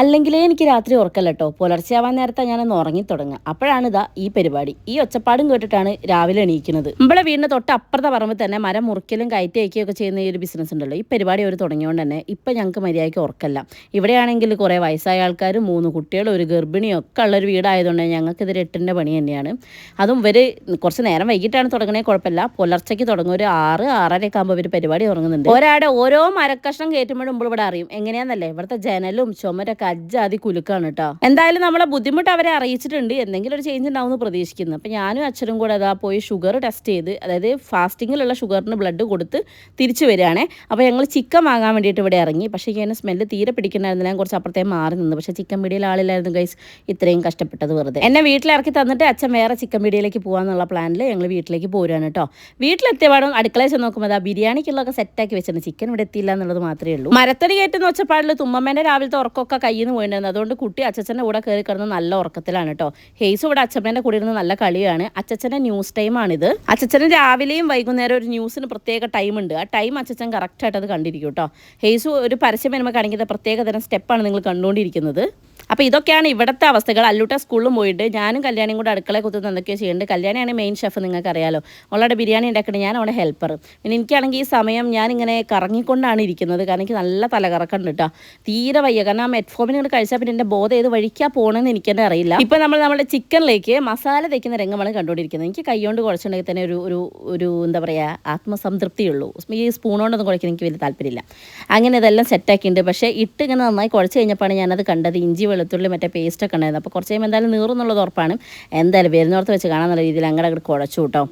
അല്ലെങ്കിലേ എനിക്ക് രാത്രി ഉറക്കല്ല കേട്ടോ. പുലർച്ചെയാവാൻ നേരത്തെ ഞാനൊന്ന് ഉറങ്ങിത്തുടങ്ങുക. അപ്പോഴാണ് ഇതാ ഈ പരിപാടി. ഈ ഒച്ചപ്പാടും കേട്ടിട്ടാണ് രാവിലെ എണീക്കുന്നത്. നമ്മളെ വീടിൻ്റെ തൊട്ട് അപ്പുറത്തെ പറമ്പിൽ തന്നെ മരം മുറിക്കലും കയറ്റി അയക്കുകയൊക്കെ ചെയ്യുന്ന ഈ ഒരു ബിസിനസ് ഉണ്ടല്ലോ. ഈ പരിപാടി അവർ തുടങ്ങിയോണ്ട് തന്നെ ഇപ്പം ഞങ്ങൾക്ക് മര്യാദയ്ക്ക് ഉറക്കല്ല. ഇവിടെയാണെങ്കിൽ കുറേ വയസ്സായ ആൾക്കാർ, 3 കുട്ടികളും ഒരു ഗർഭിണിയും ഒക്കെ ഉള്ളൊരു വീടായതുകൊണ്ട് ഞങ്ങൾക്കിതൊരു 8ൻ്റെ പണി തന്നെയാണ്. അതും ഇവർ കുറച്ച് നേരം വൈകിട്ടാണ് തുടങ്ങണേ കുഴപ്പമില്ല. പുലർച്ചയ്ക്ക് തുടങ്ങും. ഒരു 6-6:30 ആകുമ്പോൾ ഇവർ പരിപാടി തുടങ്ങുന്നുണ്ട്. ഒരാടെ ഓരോ മരക്കഷ്ണം കയറ്റുമ്പോഴും നമ്മൾ ഇവിടെ അറിയും എങ്ങനെയാണെന്നല്ലേ. ഇവിടുത്തെ ജനലും ചുമരൊക്കെ അജ്ജാതി കുലുക്കാണ് കേട്ടോ. എന്തായാലും നമ്മളെ ബുദ്ധിമുട്ട് അവരെ അറിയിച്ചിട്ടുണ്ട്. എന്തെങ്കിലും ഒരു ചേഞ്ച് ഉണ്ടാവും എന്ന് പ്രതീക്ഷിക്കുന്നു. അപ്പം ഞാനും അച്ഛനും കൂടെ അതാ പോയി ഷുഗർ ടെസ്റ്റ് ചെയ്ത്, അതായത് ഫാസ്റ്റിങ്ങിലുള്ള ഷുഗറിന് ബ്ലഡ് കൊടുത്ത് തിരിച്ചു വരികയാണേ. അപ്പോൾ ഞങ്ങൾ ചിക്കൻ വാങ്ങാൻ വേണ്ടിയിട്ട് ഇവിടെ ഇറങ്ങി. പക്ഷേ ഇങ്ങനെ സ്മെല്ല് തീരെ പിടിക്കണ്ടായിരുന്നില്ല. ഞാൻ കുറച്ച് അപ്പുറത്തേക്ക് മാറി നിന്ന്. പക്ഷേ ചിക്കൻ പീടിയിൽ ആളില്ലായിരുന്നു ഗൈസ്. ഇത്രയും കഷ്ടപ്പെട്ടത് വെറുതെ. എന്നെ വീട്ടിലിറക്കി തന്നിട്ട് അച്ഛൻ വേറെ ചിക്കൻ പീടിയിലേക്ക് പോകാമെന്നുള്ള പ്ലാനിൽ ഞങ്ങൾ വീട്ടിലേക്ക് പോരുകയാണ് കേട്ടോ. വീട്ടിലെത്തിയപാടും അടുക്കളയിൽ ചെന്ന് നോക്കുമ്പോൾ അതാ ബിരിയാണിക്കുള്ളതൊക്കെ സെറ്റാക്കി വെച്ചിട്ടുണ്ട്. ചിക്കൻ ഇവിടെ എത്തിയില്ല എന്നുള്ളത് മാത്രമേ ഉള്ളൂ. മരത്തടി കയറ്റുന്ന ഒച്ചപ്പാടിൽ തുമ്മമ്മേൻ്റെ രാവിലത്തെ ഉറക്കമൊക്കെ കയ്യിൽ നിന്ന് പോയിട്ടുണ്ടായിരുന്നു. അതുകൊണ്ട് കുട്ടി അച്ഛൻ്റെ കൂടെ കയറി കിടന്ന് നല്ല ഉറക്കത്തിലാണ് കേട്ടോ. ഹെയ്സ് ഇവിടെ അച്ഛമ്മേൻ്റെ കൂടെ ഇരുന്ന് നല്ല കളിയാണ്. അച്ഛൻ്റെ ന്യൂസ് ടൈമാണിത്. അച്ഛന് രാവിലെയും വൈകുന്നേരം ഒരു ന്യൂസിന് പ്രത്യേക ടൈമുണ്ട്. ആ ടൈം അച്ഛൻ കറക്റ്റായിട്ട് അത് കണ്ടിരിക്കും കേട്ടോ. ഹെയ്സ് ഒരു പരസ്യം വരുമ്പോൾ കാണിക്കുന്ന പ്രത്യേക തരം സ്റ്റെപ്പാണ് നിങ്ങൾ കണ്ടുകൊണ്ടിരിക്കുന്നത്. അപ്പോൾ ഇതൊക്കെയാണ് ഇവിടുത്തെ അവസ്ഥകൾ. അല്ലൂട്ട സ്കൂളിലും പോയിട്ട് ഞാനും കല്യാണിയും കൂടെ അടുക്കളയെ കുത്തുന്ന എന്തൊക്കെയോ ചെയ്യുന്നുണ്ട്. കല്യാണിയാണ് മെയിൻ ഷെഫ്, നിങ്ങൾക്ക് അറിയാലോ. അവളുടെ ബിരിയാണി ഉണ്ടാക്കുന്നത്, ഞാൻ അവിടെ ഹെൽപ്പർ. പിന്നെ എനിക്കാണെങ്കിൽ ഈ സമയം ഞാനിങ്ങനെ കറങ്ങിക്കൊണ്ടാണ് ഇരിക്കുന്നത്. കാരണം എനിക്ക് നല്ല തലകറക്കുണ്ട് കേട്ടോ. തീരെ വയ്യ. കാരണം ആ മെറ്റ്ഫോമിന് ഇങ്ങോട്ട് കഴിച്ചാൽ പിന്നെ എൻ്റെ ബോധം ഏത് വഴിക്കാണ് പോകണമെന്ന് എനിക്കെന്നെ അറിയില്ല. ഇപ്പോൾ നമ്മുടെ ചിക്കനിലേക്ക് മസാല തേക്കുന്ന രംഗമാണ് കണ്ടുകൊണ്ടിരിക്കുന്നത്. എനിക്ക് കൈകൊണ്ട് കുഴച്ചിട്ടുണ്ടെങ്കിൽ തന്നെ ഒരു എന്താ പറയുക, ആത്മസംതൃപ്തിയുള്ളൂ. ഈ സ്പൂൺ കൊണ്ടൊന്നും കുഴക്കാൻ എനിക്ക് വലിയ താല്പര്യമില്ല. അങ്ങനെ ഇതെല്ലാം സെറ്റാക്കിയിട്ടുണ്ട്. പക്ഷേ ഇട്ട് ഇങ്ങനെ നന്നായി കുഴച്ച് കഴിഞ്ഞപ്പോഴാണ് ഞാനത് കണ്ടത്. ഇഞ്ചി വെളുത്തുള്ളി മറ്റേ പേസ്റ്റൊക്കെ ഉണ്ടായിരുന്നു. അപ്പോൾ കുറച്ച് കഴിയുമ്പോൾ എന്തായാലും നീറുന്നുള്ളത് ഉറപ്പാണ്. എന്തായാലും വരുന്നോർത്ത് വെച്ച് കാണാമെന്നുള്ള രീതിയിൽ അങ്ങോട്ട് കുഴച്ചു കൂട്ടോ.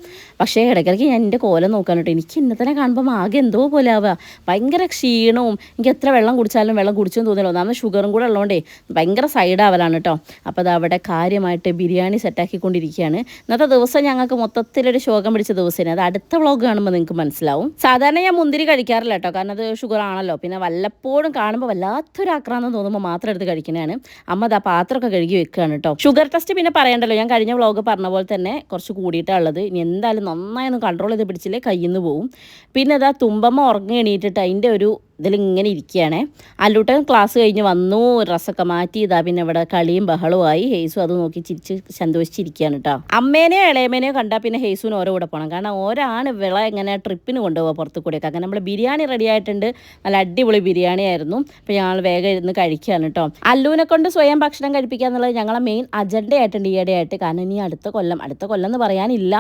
പക്ഷേ ഇടയ്ക്കിടയ്ക്ക് ഞാൻ എൻ്റെ കോലം നോക്കാൻ കേട്ടോ. എനിക്ക് ഇന്നെ തന്നെ കാണുമ്പോൾ ആകെ എന്തോ പോലെ ആവുക. ഭയങ്കര ക്ഷീണവും. എനിക്ക് എത്ര വെള്ളം കുടിച്ചാലും വെള്ളം കുടിച്ചെന്ന് തോന്നില്ല. ഒന്നാമത് ഷുഗറും കൂടെ ഉള്ളതുകൊണ്ടേ ഭയങ്കര സൈഡാവലാണ് കേട്ടോ. അപ്പോൾ അത് അവിടെ കാര്യമായിട്ട് ബിരിയാണി സെറ്റാക്കിക്കൊണ്ടിരിക്കുകയാണ്. ഇന്നത്തെ ദിവസം ഞങ്ങൾക്ക് മൊത്തത്തിലൊരു ശോകം പിടിച്ച ദിവസമാണ്. അത് അടുത്ത വ്ളോഗ് കാണുമ്പോൾ നിങ്ങൾക്ക് മനസ്സിലാവും. സാധാരണ ഞാൻ മുന്തിരി കഴിക്കാറില്ല കേട്ടോ. കാരണം അത് ഷുഗർ ആണല്ലോ. പിന്നെ വല്ലപ്പോഴും കാണുമ്പോൾ വല്ലാത്തൊരു ആക്രാന്തം തോന്നുമ്പോൾ മാത്രം എടുത്ത് കഴിക്കുന്നതാണ്. അമ്മ അത് ആ പാത്രമൊക്കെ കഴുകി വെക്കുകയാണ് കേട്ടോ. ഷുഗർ ടെസ്റ്റ് പിന്നെ പറയണ്ടല്ലോ. ഞാൻ കഴിഞ്ഞ വ്ളോഗ് പറഞ്ഞ പോലെ തന്നെ കുറച്ച് കൂടിയിട്ടാണ് ഉള്ളത്. ഇനി എന്തായാലും നന്നായി ഒന്ന് കൺട്രോൾ ചെയ്ത് പിടിച്ചില്ലേ കയ്യിൽ നിന്ന് പോവും. പിന്നെ അതാ തുമ്പമ്മ ഉറങ്ങി എണീറ്റിട്ട് അതിൻ്റെ ഒരു ഇതിലിങ്ങനെ ഇരിക്കുകയാണേ. അല്ലൂട്ടൻ ക്ലാസ് കഴിഞ്ഞ് വന്നു, ഡ്രസ്സൊക്കെ മാറ്റി. ഇതാ പിന്നെ ഇവിടെ കളിയും ബഹളവുമായി. ഹെയ്സു അത് നോക്കി ചിരിച്ച് സന്തോഷിച്ചിരിക്കുകയാണ് കേട്ടോ. അമ്മേനെയോ ഇളയമേനെയോ കണ്ടാൽ പിന്നെ ഹെയ്സുവിന് ഓരോ കൂടെ പോകണം. കാരണം ഓരാണ് വിള ഇങ്ങനെ ട്രിപ്പിന് കൊണ്ടുപോകുക പുറത്ത് കൂടെയൊക്കെ. അങ്ങനെ നമ്മൾ ബിരിയാണി റെഡി ആയിട്ടുണ്ട്. നല്ല അടിപൊളി ബിരിയാണി ആയിരുന്നു. അപ്പോൾ ഞങ്ങൾ വേഗം ഇരുന്ന് കഴിക്കുകയാണ് കേട്ടോ. അല്ലുവിനെ കൊണ്ട് സ്വയം ഭക്ഷണം കഴിപ്പിക്കുക എന്നുള്ളത് ഞങ്ങളെ മെയിൻ അജണ്ട ആയിട്ടുണ്ട് ഈയിടെയായിട്ട്. കാരണം ഇനി അടുത്ത കൊല്ലം എന്ന് പറയാനില്ല,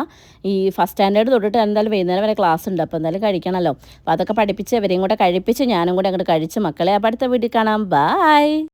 ഈ ഫസ്റ്റ് സ്റ്റാൻഡേർഡ് തൊട്ടിട്ട് എന്തായാലും വൈകുന്നേരം വരെ ക്ലാസ് ഉണ്ട്. അപ്പോൾ എന്തായാലും കഴിക്കണമല്ലോ. അപ്പോൾ അതൊക്കെ പഠിപ്പിച്ച് അവരെയും കൂടെ കഴിപ്പിച്ച് ഞാനും കൂടെ അങ്ങോട്ട് കഴിച്ച് മക്കളെ. അപ്പോൾ അടുത്ത വീട്ടിൽ കാണാം. ബൈ.